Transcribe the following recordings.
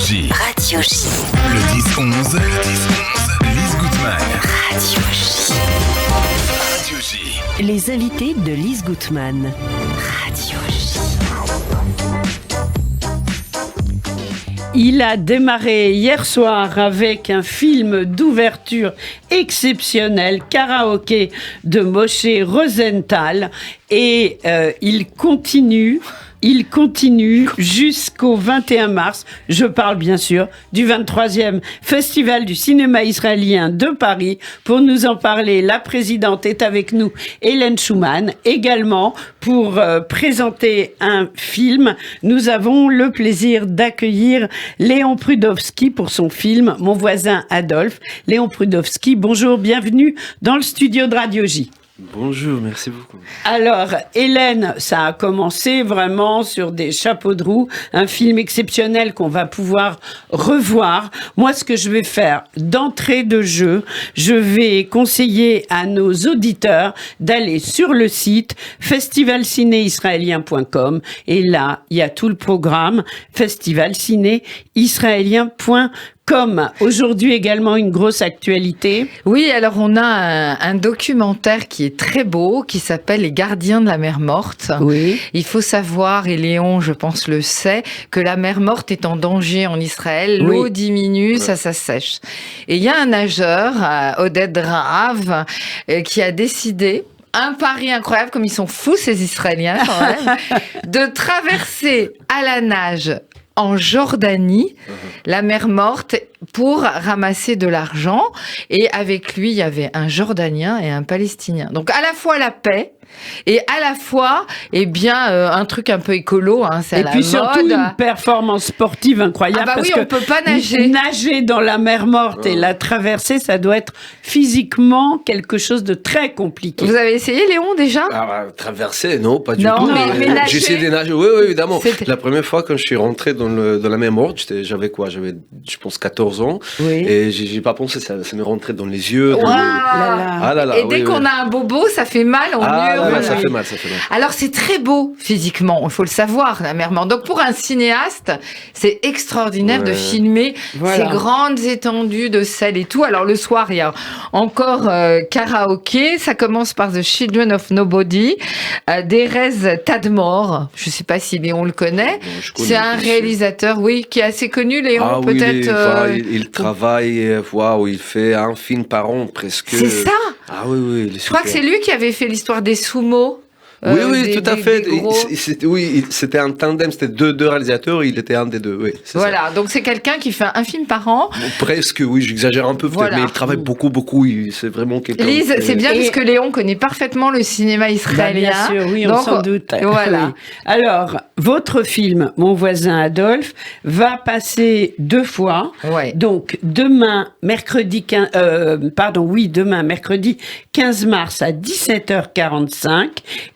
J. Radio J. Le 10-11. Lise Gutman. Radio J. Radio J. Les invités de Lise Gutman. Radio J. Il a démarré hier soir avec un film d'ouverture exceptionnel, Karaoké de Moshe Rosenthal, et il continue jusqu'au 21 mars. Je parle bien sûr du 23e Festival du cinéma israélien de Paris. Pour nous en parler, la présidente est avec nous, Hélène Schumann. Également, pour présenter un film, nous avons le plaisir d'accueillir Léon Prudowski pour son film Mon voisin Adolphe. Léon Prudowski, bonjour, bienvenue dans le studio de Radio J. Bonjour, merci beaucoup. Alors, Hélène, ça a commencé vraiment sur des chapeaux de roue, un film exceptionnel qu'on va pouvoir revoir. Moi, ce que je vais faire d'entrée de jeu, je vais conseiller à nos auditeurs d'aller sur le site festivalcinéisraélien.com et là, il y a tout le programme festivalcinéisraélien.com. Aujourd'hui également une grosse actualité. Oui, alors on a un documentaire qui est très beau, qui s'appelle Les gardiens de la mer morte. Oui. Il faut savoir, et Léon, je pense, le sait, que la mer morte est en danger en Israël. L'eau diminue, ça s'assèche. Et il y a un nageur, Oded Rahav, qui a décidé, un pari incroyable, comme ils sont fous ces Israéliens quand même, de traverser à la nage en Jordanie, la mer morte, pour ramasser de l'argent. Et avec lui, il y avait un Jordanien et un Palestinien. Donc à la fois la paix et à la fois, un truc un peu écolo. C'est et à puis la surtout mode. Une performance sportive incroyable. Ah bah parce oui, que on peut pas nager. Nager dans la mer morte et la traverser, ça doit être physiquement quelque chose de très compliqué. Vous avez essayé, Léon, déjà? Traverser, non, pas du Non, tout. mais nager. J'ai essayé de nager, oui, évidemment. La première fois, quand je suis rentré dans la mer morte, j'avais, je pense, 14 ans. Oui. Et j'ai pas pensé, ça me rentrait dans les yeux. Et dès qu'on a un bobo, ça fait mal, on hurle. Ça fait mal. Alors c'est très beau physiquement, il faut le savoir, la mer morte. Donc pour un cinéaste, c'est extraordinaire de filmer ces grandes étendues de sel et tout. Alors le soir, il y a encore karaoké. Ça commence par The Children of Nobody, d'Erez Tadmor. Je ne sais pas si Léon le connaît. C'est un réalisateur, qui est assez connu, Léon, peut-être. Il travaille, il fait un film par an presque. C'est ça? Ah oui. Je crois que c'est lui qui avait fait l'histoire des sumo. Oui, tout à fait. C'était un tandem, c'était deux réalisateurs, il était un des deux. Oui, voilà, donc c'est quelqu'un qui fait un film par an. Presque, oui, j'exagère un peu peut-être, mais il travaille beaucoup. C'est vraiment quelqu'un. Lise, c'est bien parce que Léon connaît parfement le cinéma israélien. Bien sûr, oui, on s'en doute. Voilà. Oui. Alors, votre film, Mon voisin Adolphe, va passer 2 fois. Ouais. Donc, demain, mercredi 15 mars à 17h45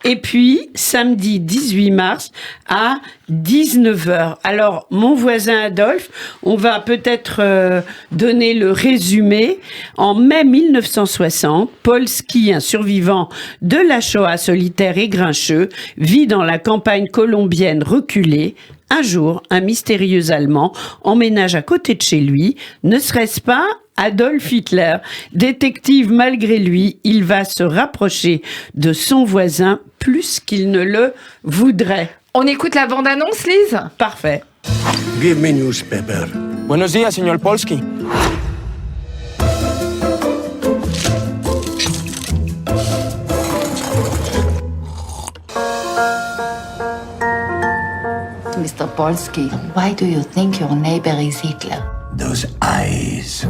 et puis samedi 18 mars à 19h. Alors, Mon voisin Adolphe, on va peut-être donner le résumé. En mai 1960, Polski, un survivant de la Shoah solitaire et grincheux, vit dans la campagne colombienne reculée. Un jour, un mystérieux Allemand emménage à côté de chez lui. Ne serait-ce pas Adolf Hitler? Détective malgré lui, il va se rapprocher de son voisin plus qu'il ne le voudrait. On écoute la bande-annonce, Lise? Parfait. Give me newspaper. Buenos días, señor Polski. Mr. Polski, why do you think your neighbor is Hitler? Those eyes.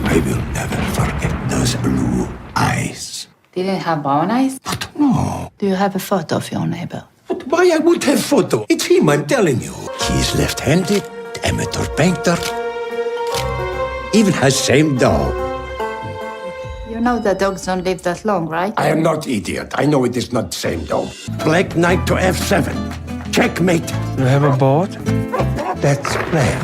I will never forget those blue eyes. Didn't have brown eyes? But no. Do you have a photo of your neighbor? But why I would have photo? It's him, I'm telling you. He's left-handed, amateur painter. Even has same dog. You know that dogs don't live that long, right? I am not idiot. I know it is not same dog. Black knight to F7. Checkmate. You have a board? That's plan.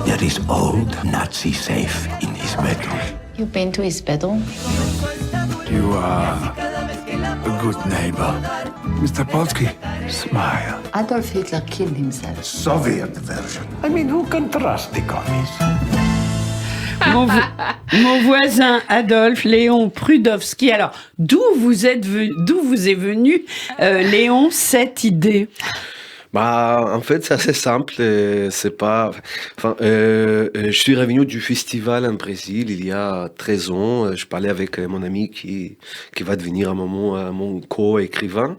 There is old Nazi safe in his bedroom. You've been to his bedroom? You are a good neighbor. Mr. Polsky, smile. Adolf Hitler killed himself. Soviet version. I mean, who can trust the commies? Mon voisin Adolphe Léon Prudowski. Alors, d'où vous est venue, Léon, cette idée? En fait, c'est assez simple. C'est pas. Je suis revenu du festival en Brésil il y a 13 ans. Je parlais avec mon ami qui va devenir à un moment mon co-écrivain.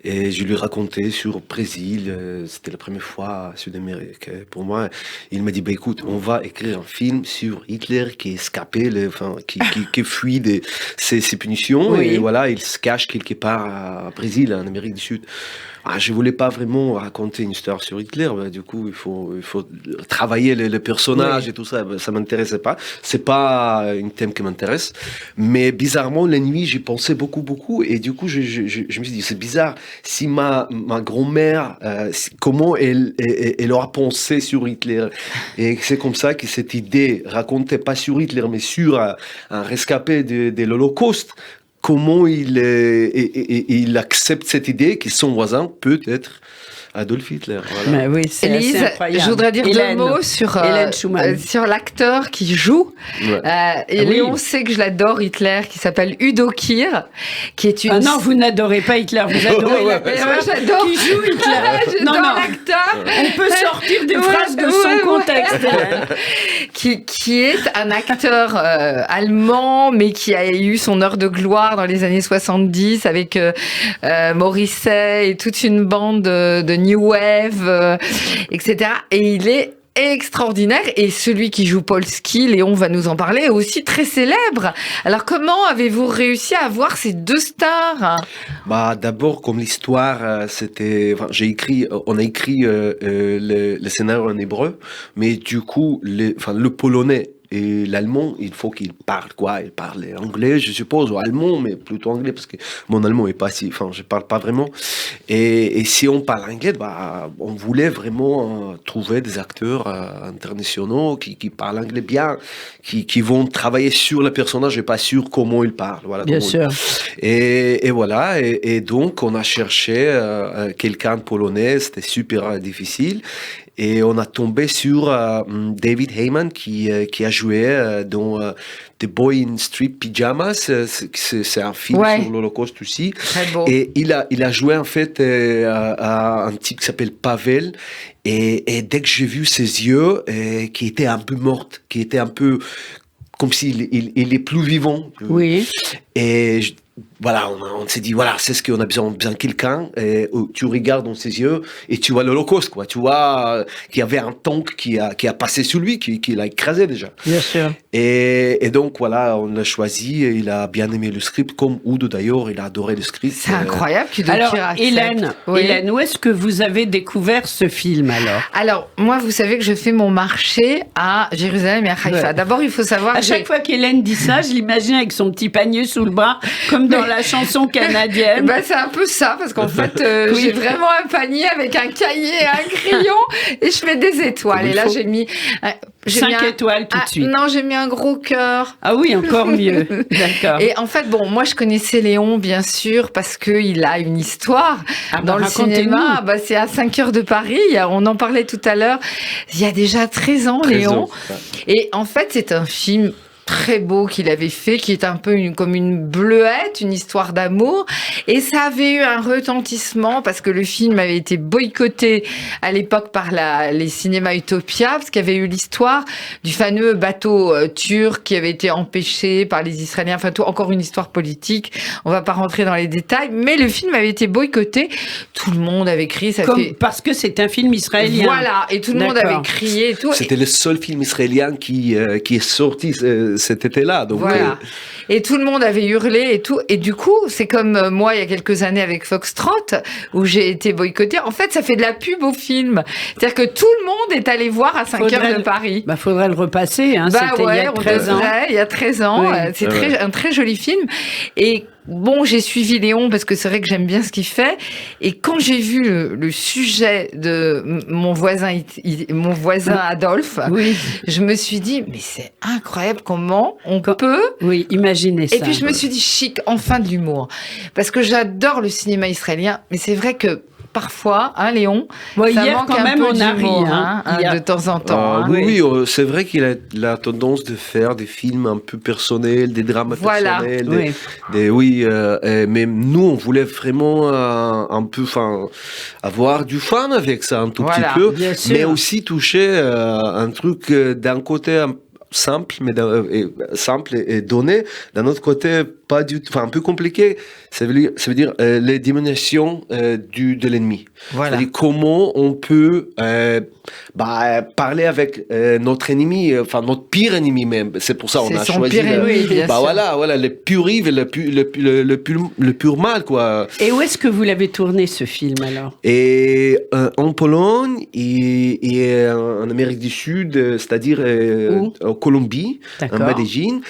Et je lui racontais sur Brésil. C'était la première fois à Sud-Amérique. Pour moi, il m'a dit, écoute, on va écrire un film sur Hitler qui est escapé, qui fuit ses punitions. Oui. Et voilà, il se cache quelque part à Brésil, en Amérique du Sud. Je voulais pas vraiment raconter une histoire sur Hitler. Du coup, il faut travailler les personnages, oui, et tout ça. Ça m'intéressait pas. C'est pas un thème qui m'intéresse. Mais bizarrement, la nuit, j'y pensais beaucoup. Et du coup, je me suis dit, c'est bizarre. Si ma grand-mère, comment elle aura pensé sur Hitler. Et c'est comme ça que cette idée racontait pas sur Hitler, mais sur un rescapé de l'Holocauste. Comment il accepte cette idée que son voisin peut être Adolf Hitler. Voilà. Mais oui, c'est Élise, assez incroyable. je voudrais dire deux mots sur l'acteur qui joue. Ouais. Et Léon sait que je l'adore, Hitler, qui s'appelle Udo Kier, qui est une... Ah non, vous n'adorez pas Hitler, vous adorez l'acteur j'adore. qui joue Hitler. J'adore l'acteur. On peut sortir des phrases de son contexte. Qui est un acteur allemand, mais qui a eu son heure de gloire dans les années 70 avec Morrissey et toute une bande de New Wave, etc. Et il est extraordinaire. Et celui qui joue Polsky, Léon va nous en parler, est aussi très célèbre. Alors comment avez-vous réussi à avoir ces deux stars? D'abord, comme l'histoire, on a écrit le scénario en hébreu, mais du coup, le polonais et l'allemand, il faut qu'il parle quoi? Il parle anglais, je suppose, ou allemand, mais plutôt anglais, parce que mon allemand est pas si... je parle pas vraiment. Et si on parle anglais, on voulait vraiment trouver des acteurs internationaux qui parlent anglais bien, qui vont travailler sur le personnage et pas sur comment il parle. Voilà, bien sûr. Et voilà, et donc on a cherché quelqu'un de polonais, c'était super difficile. Et on a tombé sur David Heyman qui a joué dans The Boy in Street Pyjamas. C'est un film sur l'Holocauste aussi. Très beau. Et il a joué en fait un type qui s'appelle Pavel. Et dès que j'ai vu ses yeux, qui étaient un peu mortes, qui étaient un peu comme s'il est plus vivant. Oui. Et voilà, on s'est dit, voilà, c'est ce qu'on a besoin de quelqu'un. Tu regardes dans ses yeux et tu vois l'Holocauste, quoi. Tu vois qu'il y avait un tank qui a passé sur lui, qui l'a écrasé déjà. Bien sûr. Et donc, voilà, on l'a choisi. Et il a bien aimé le script, comme Udo d'ailleurs, il a adoré le script. C'est incroyable qu'il doit. Alors, Hélène, où est-ce que vous avez découvert ce film alors, moi, vous savez que je fais mon marché à Jérusalem et à Haïfa. Ouais. D'abord, il faut savoir. À chaque fois qu'Hélène dit ça, je l'imagine avec son petit panier sous le bras, comme dans la chanson canadienne. C'est un peu ça, parce qu'en fait, j'ai vraiment un panier avec un cahier et un crayon, et je mets des étoiles. Et là, j'ai mis 5 étoiles tout de suite. Non, j'ai mis un gros cœur. Ah oui, encore mieux. D'accord. Et en fait, moi, je connaissais Léon, bien sûr, parce qu'il a une histoire dans le cinéma. C'est à 5 heures de Paris. On en parlait tout à l'heure. Il y a déjà 13 ans, Léon. Et en fait, c'est un film très beau qu'il avait fait, qui est un peu comme une bleuette, une histoire d'amour. Et ça avait eu un retentissement parce que le film avait été boycotté à l'époque par les cinémas Utopia, parce qu'il y avait eu l'histoire du fameux bateau turc qui avait été empêché par les Israéliens. Enfin, encore une histoire politique. On va pas rentrer dans les détails, mais le film avait été boycotté. Tout le monde avait crié. Parce que c'est un film israélien. Voilà, et tout le monde avait crié et tout. C'était le seul film israélien qui est sorti cet été-là. Donc voilà. Et tout le monde avait hurlé et tout. Et du coup, c'est comme moi, il y a quelques années avec Foxtrot, où j'ai été boycottée. En fait, ça fait de la pub au film. C'est-à-dire que tout le monde est allé voir à 5 heures de Paris. Faudrait le repasser. C'était il y a 13 ans. Il y a 13 ans. Oui. C'est un très joli film. Et bon, j'ai suivi Léon parce que c'est vrai que j'aime bien ce qu'il fait. Et quand j'ai vu le sujet de mon voisin Adolphe, Oui. je me suis dit, mais c'est incroyable comment on peut. Oui, imaginez ça. Et puis je me suis dit, chic, enfin de l'humour. Parce que j'adore le cinéma israélien, mais c'est vrai que parfois, hein, Léon, Bon, ça hier, manque quand un même, peu on a ri, d'humour, hein. Hier. de temps en temps. hein. Oui, c'est vrai qu'il a la tendance de faire des films un peu personnels, des drames Voilà, personnels. oui. Mais nous, on voulait vraiment un peu, avoir du fun avec ça un tout Voilà, petit peu, bien sûr. mais aussi toucher un truc d'un côté simple, simple et donné, d'un autre côté pas du tout, un peu compliqué. Ça veut dire les diminutions de l'ennemi. Voilà. C'est-à-dire comment on peut parler avec notre ennemi, notre pire ennemi même. C'est pour ça qu'on C'est a son choisi. pire ennemi, bien sûr. Voilà, le pur evil, le pur mal, quoi. Et où est-ce que vous l'avez tourné, ce film, alors? Et en Pologne et en Amérique du Sud, c'est-à-dire en Colombie, en D'accord. Medellín.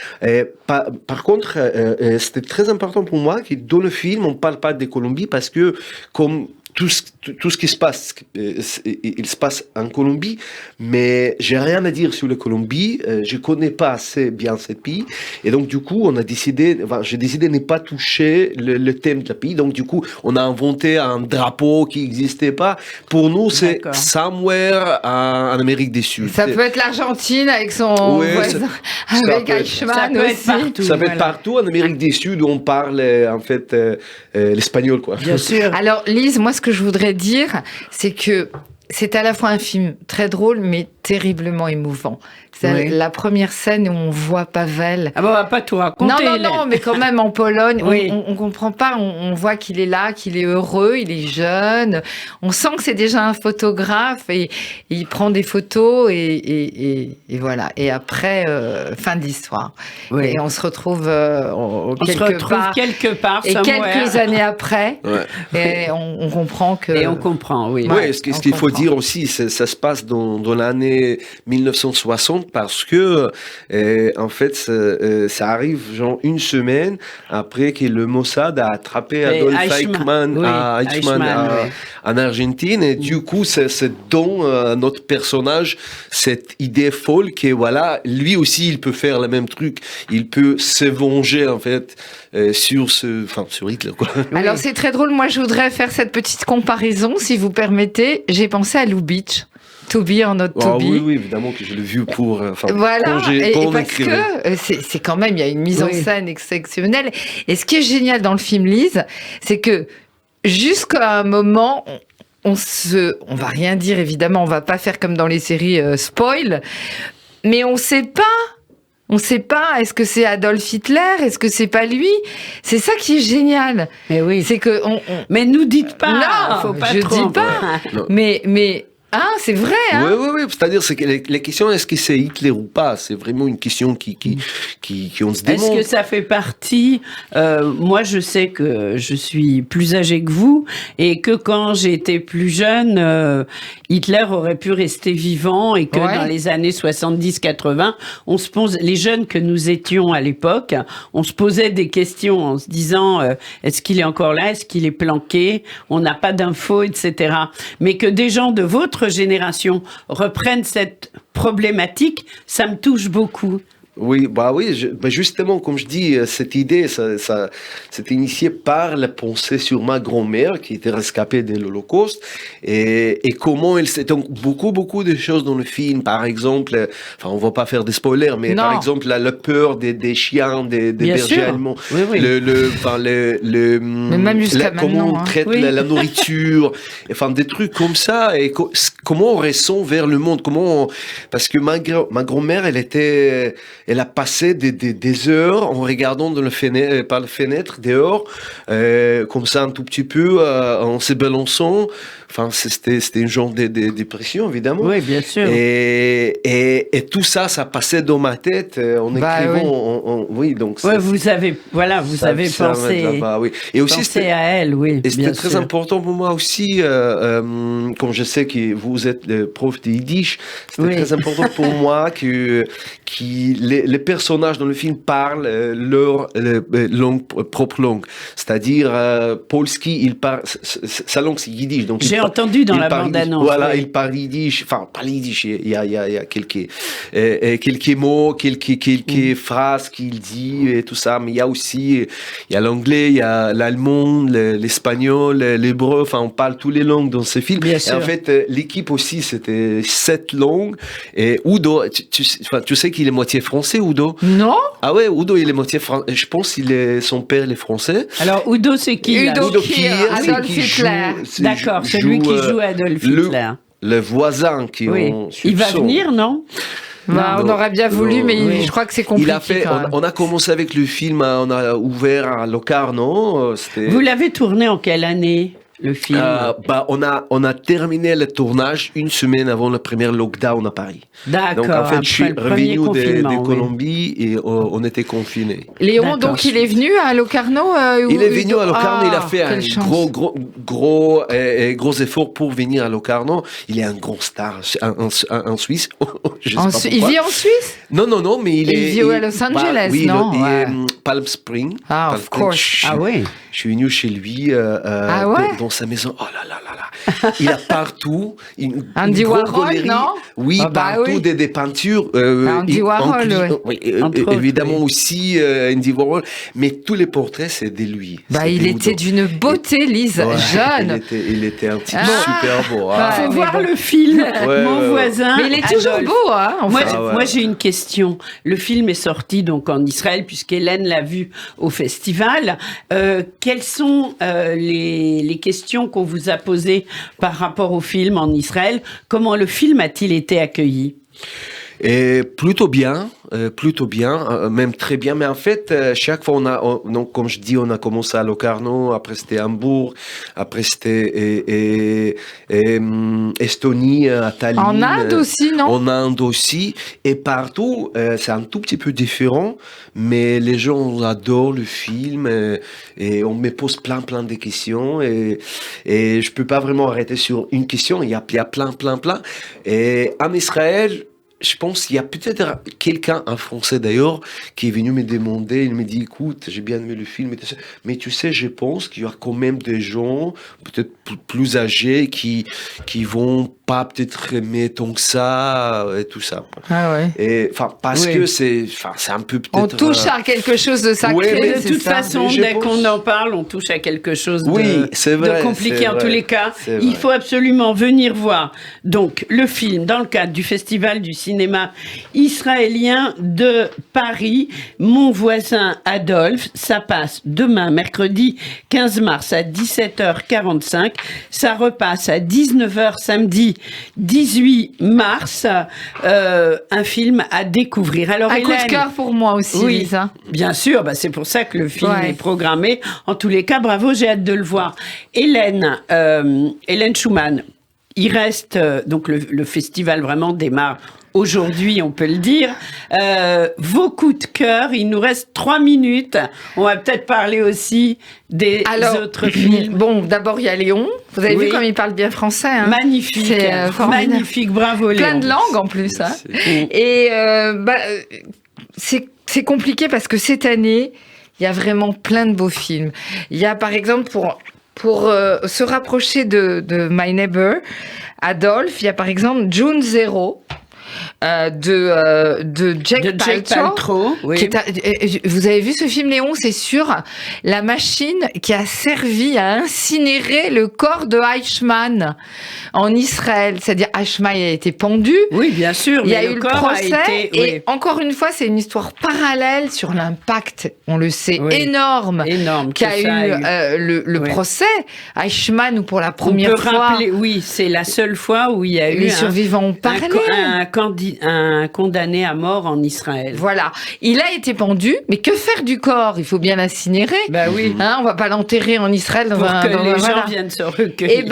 Par contre, c'était très important pour moi que dans le film, on ne parle pas de Colombie parce que comme tout ce qui se passe, il se passe en Colombie, mais j'ai rien à dire sur la Colombie. Je connais pas assez bien ce pays, et donc du coup, j'ai décidé de ne pas toucher le thème de la pays. Donc du coup, on a inventé un drapeau qui n'existait pas. Pour nous, c'est D'accord. somewhere en Amérique du Sud. Ça peut être l'Argentine avec son Ouais, voisin, ça avec peut être- Eichmann Ça peut être aussi. partout. Ça peut être voilà. partout en Amérique du Sud où on parle en fait l'espagnol, quoi. Bien sûr. Alors, Lise, moi, ce que je voudrais dire, c'est que c'est à la fois un film très drôle, mais terriblement émouvant. C'est Oui. la première scène où on voit Pavel. Ah bon, on va pas tout raconter. Non, mais quand même en Pologne, Oui. on comprend pas, on voit qu'il est là, qu'il est heureux, il est jeune. On sent que c'est déjà un photographe et il prend des photos et voilà. Et après, fin de l'histoire. Oui. Et on se retrouve On se retrouve quelque part, Et somewhere. quelques années après, Ouais. et on comprend que... Et on comprend, oui. Oui, ce qu'il faut comprend. dire aussi, ça se passe dans l'année 1960 parce que, en fait, ça arrive genre une semaine après que le Mossad a attrapé Et Adolf Eichmann, Eichmann, oui. en Argentine. Et du coup, c'est dans notre personnage cette idée folle que, voilà, lui aussi, il peut faire le même truc. Il peut se venger, en fait, sur Hitler, quoi. Alors c'est très drôle, moi je voudrais faire cette petite comparaison, si vous permettez. J'ai pensé à Lubitsch. To be or not to Ah be. oui, évidemment que je l'ai vu pour. Voilà, et quand on parce écrivait. que c'est quand même, il y a une mise en Oui. scène exceptionnelle. Et ce qui est génial dans le film Lise, c'est que jusqu'à un moment, on va rien dire évidemment, on va pas faire comme dans les séries spoil, mais on sait pas. On sait pas, est-ce que c'est Adolf Hitler, est-ce que c'est pas lui? C'est ça qui est génial. Mais oui. C'est que Mais nous dites pas. Non, faut pas je trop dis en pas. parler. Non. mais c'est vrai, hein? Oui. C'est-à-dire, c'est que les questions, est-ce que c'est Hitler ou pas? C'est vraiment une question qui on se demande. Est-ce que ça fait partie moi, je sais que je suis plus âgée que vous et que quand j'étais plus jeune, Hitler aurait pu rester vivant et que Ouais. dans les années 70-80, on se pose, les jeunes que nous étions à l'époque, on se posait des questions en se disant est-ce qu'il est encore là? Est-ce qu'il est planqué? On n'a pas d'infos, etc. Mais que des gens de votre génération reprennent cette problématique, ça me touche beaucoup. Oui, justement, comme je dis, cette idée, ça c'était initié par la pensée sur ma grand-mère qui était rescapée de l'Holocauste et comment elle s'est donc beaucoup de choses dans le film. Par exemple, on va pas faire des spoilers, mais Non. par exemple la peur des chiens, des Bien bergers sûr. allemands, Oui. Mais même jusqu'à comment maintenant, on hein. traite Oui. la nourriture, des trucs comme ça et comment on ressent vers le monde, parce que ma grand-mère, elle a passé des heures en regardant par la fenêtre dehors, comme ça un tout petit peu, en se balançant, Enfin, c'était une genre de dépression, évidemment. Oui, bien sûr. Et tout ça, ça passait dans ma tête en écrivant. Oui, donc. Ouais, vous avez pensé. Là-bas, oui. Et aussi, pensé à elle, oui. Et c'était très important pour moi aussi, comme je sais que vous êtes le prof de Yiddish, c'était très important pour moi que les personnages dans le film parlent leur propre langue. C'est-à-dire, Polski, il parle, sa langue c'est Yiddish. Donc j'ai entendu dans la bande-annonce. Voilà, il parle Yiddish, enfin, pas Yiddish, il y a quelques mots, quelques phrases qu'il dit et tout ça, mais il y a aussi, il y a l'anglais, il y a l'allemand, l'espagnol, l'hébreu, enfin, on parle toutes les langues dans ce film. Bien et sûr. en fait, l'équipe aussi, c'était 7 langues. Et Udo, tu sais qu'il est moitié français, Udo? Non. Ah ouais, Udo, il est moitié français. Je pense son père, il est français. Alors, Udo, c'est qui? Udo Kier, Adolf Hitler. D'accord, celui qui joue Adolf Hitler. Le voisin qui il va venir, non? On aurait bien voulu, mais je crois que c'est compliqué. On a commencé avec le film, on a ouvert à Locarno. Vous l'avez tourné en quelle année, le film? On a terminé le tournage une semaine avant le premier lockdown à Paris. D'accord. Donc en fait, je suis revenu de Colombie et on était confinés. Léon, donc il est venu à Locarno. Il est venu à Locarno. Il a fait un gros effort pour venir à Locarno. Il est un grand star, un Suisse. Il vit en Suisse? Non, mais il vit à Los Angeles, non? Il est Palm Springs. Ah, of course. Je suis venu chez lui dans sa maison. Oh là là là là. Il a partout Andy Warhol, non? Oui, partout des peintures. Andy Warhol, oui. Évidemment aussi Andy Warhol, mais tous les portraits, c'est de lui. Il était d'une beauté, Lise, jeune. Il était un petit super beau. Faut voir le film, Mon voisin. Mais il est toujours beau, hein? Moi, j'ai une question. Le film est sorti donc en Israël, puisqu'Hélène l'a vu au festival. Quelles sont les questions qu'on vous a posées par rapport au film en Israël? Comment le film a-t-il été accueilli? Et plutôt bien, même très bien. Mais en fait, chaque fois, donc, comme je dis, on a commencé à Locarno, après c'était Hambourg, après c'était Estonie, à Tallinn. En Inde aussi, non? En Inde aussi. Et partout, c'est un tout petit peu différent, mais les gens adorent le film et on me pose plein de questions et je peux pas vraiment arrêter sur une question. Il y a plein. Et en Israël, je pense qu'il y a peut-être quelqu'un, un Français d'ailleurs, qui est venu me demander, il me dit, écoute, j'ai bien aimé le film, mais tu sais, je pense qu'il y a quand même des gens, peut-être plus âgés, qui vont pas peut-être aimer tant que ça, et tout ça. Ah ouais. Et, parce que c'est un peu peut-être... On touche à quelque chose de sacré, mais de toute façon, dès qu'on en parle, on touche à quelque chose de compliqué. En tous les cas, il faut absolument venir voir donc le film dans le cadre du Festival du cinéma israélien de Paris, Mon voisin Adolphe. Ça passe demain, mercredi 15 mars à 17h45. Ça repasse à 19h samedi 18 mars. Un film à découvrir. Alors, un coup de cœur pour moi aussi, Lisa. Bien sûr, c'est pour ça que le film est programmé. En tous les cas, bravo, j'ai hâte de le voir. Hélène Schumann, il reste, donc le festival vraiment démarre aujourd'hui, on peut le dire. Vos coups de cœur, il nous reste 3 minutes. On va peut-être parler aussi des autres films. Bon, d'abord, il y a Léon. Vous avez vu comme il parle bien français, hein? Magnifique. C'est magnifique, bravo Léon. Plein de langues en plus. Hein. Et c'est compliqué parce que cette année, il y a vraiment plein de beaux films. Il y a par exemple, pour se rapprocher de My Neighbor, Adolphe, il y a par exemple June Zero. De Jack Paltrow. Oui. Vous avez vu ce film, Léon? C'est sur la machine qui a servi à incinérer le corps de Eichmann en Israël. C'est-à-dire, Eichmann a été pendu. Oui, bien sûr. Il y a eu le procès. Et encore une fois, c'est une histoire parallèle sur l'impact, on le sait, énorme qu'a eu le procès. Eichmann, où pour la première fois... c'est la seule fois où il y a eu... Les survivants ont parlé. Un condamné à mort en Israël. Voilà. Il a été pendu, mais que faire du corps? Il faut bien l'incinérer. Bah oui. Hein, on va pas l'enterrer en Israël. Pour que les gens viennent se recueillir. Et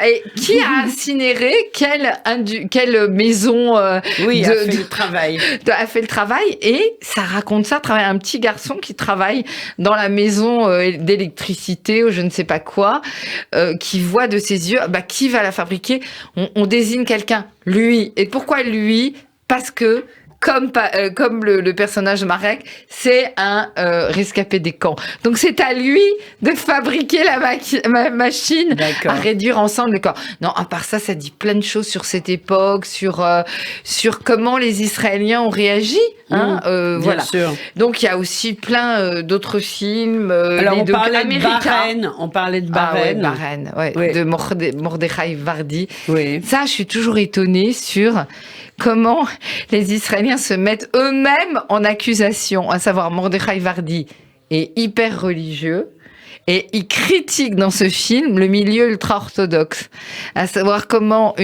Et qui a incinéré quelle maison a fait le travail. A fait le travail. Et ça raconte ça, travaille un petit garçon qui travaille dans la maison d'électricité ou je ne sais pas quoi, qui voit de ses yeux, qui va la fabriquer. On désigne quelqu'un, lui. Et pourquoi lui ? Parce que comme le personnage de Marek, c'est un rescapé des camps. Donc c'est à lui de fabriquer la machine à réduire ensemble le corps. Non, à part ça, ça dit plein de choses sur cette époque, sur comment les Israéliens ont réagi. Voilà. Sûr. Donc il y a aussi plein d'autres films. Alors on parlait de Bahreïn. Bahreïn, de Mordechai Vardi. Oui. Ça, je suis toujours étonnée sur comment les Israéliens se mettent eux-mêmes en accusation, à savoir Mordechai Vardi est hyper religieux et il critique dans ce film le milieu ultra-orthodoxe, à savoir comment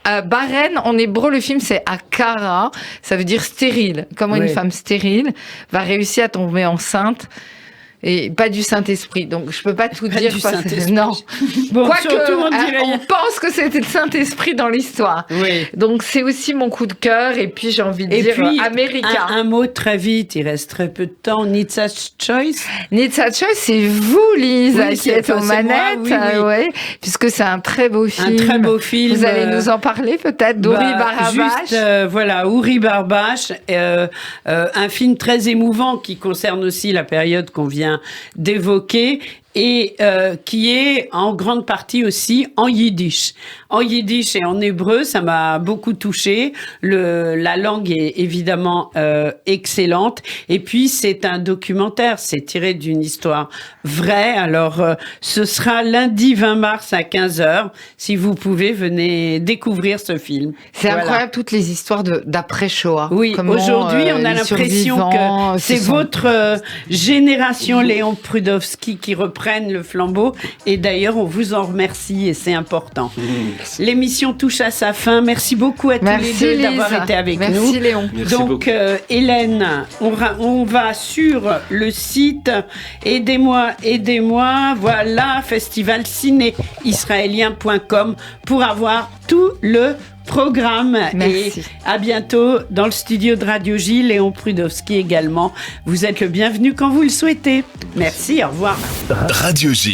à Bahreïn, en hébreu, le film c'est Akara, ça veut dire stérile, comment une femme stérile va réussir à tomber enceinte. Et pas du Saint-Esprit, donc je peux pas tout dire. Non. Bon, quoique on pense que c'était le Saint-Esprit dans l'histoire. Oui. Donc c'est aussi mon coup de cœur. Et puis j'ai envie de dire américain. Un mot très vite, il reste très peu de temps. Nitz's Choice. Nitz's Choice, c'est vous, Lise, qui êtes aux manettes, puisque c'est un très beau film. Un très beau film. Vous allez nous en parler peut-être d'Uri Barbash. Uri Barbash, un film très émouvant qui concerne aussi la période qu'on vient d'évoquer et qui est en grande partie aussi en yiddish. En yiddish et en hébreu, ça m'a beaucoup touchée. La langue est évidemment excellente. Et puis, c'est un documentaire, c'est tiré d'une histoire vraie. Alors, ce sera lundi 20 mars à 15h. Si vous pouvez, venez découvrir ce film. C'est incroyable, toutes les histoires d'après-Shoah. Oui, aujourd'hui, on a l'impression que c'est votre génération, Léon Prudowski, qui reprennent le flambeau. Et d'ailleurs, on vous en remercie et c'est important. L'émission touche à sa fin. Merci beaucoup à tous les deux d'avoir été avec nous. Merci Léon. Donc, Hélène, on va sur le site Aidez-moi. Voilà, festivalcinéisraélien.com pour avoir tout le programme. Merci. Et à bientôt dans le studio de Radio J. Léon Prudowski également. Vous êtes le bienvenu quand vous le souhaitez. Merci, au revoir. Radio J.